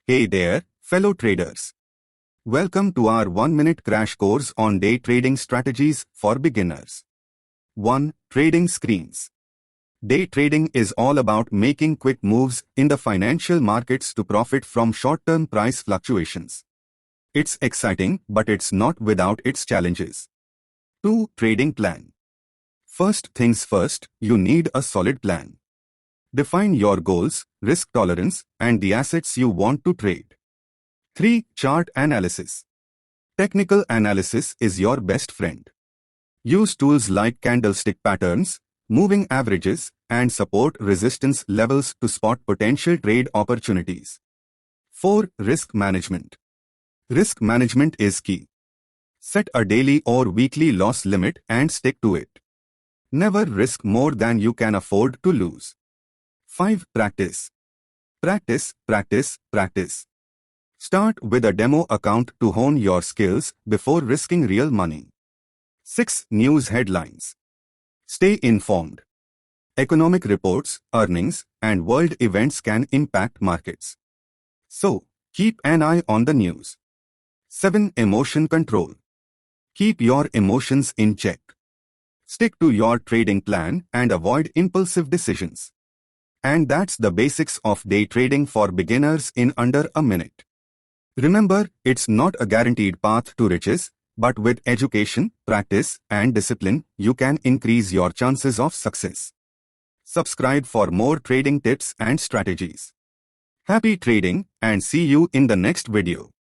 Hey there, fellow traders. Welcome to our 1-minute crash course on day trading strategies for beginners. 1. Trading screens. Day trading is all about making quick moves in the financial markets to profit from short-term price fluctuations. It's exciting, but it's not without its challenges. 2. Trading plan. First things first, you need a solid plan. Define your goals, risk tolerance, and the assets you want to trade. 3. Chart analysis. Technical analysis is your best friend. Use tools like candlestick patterns, moving averages, and support resistance levels to spot potential trade opportunities. 4. Risk management. Risk management is key. Set a daily or weekly loss limit and stick to it. Never risk more than you can afford to lose. 5. Practice. Practice, practice, practice. Start with a demo account to hone your skills before risking real money. 6. News headlines. Stay informed. Economic reports, earnings, and world events can impact markets. So, keep an eye on the news. 7. Emotion control. Keep your emotions in check. Stick to your trading plan and avoid impulsive decisions. And that's the basics of day trading for beginners in under a minute. Remember, it's not a guaranteed path to riches, but with education, practice, and discipline, you can increase your chances of success. Subscribe for more trading tips and strategies. Happy trading, and see you in the next video.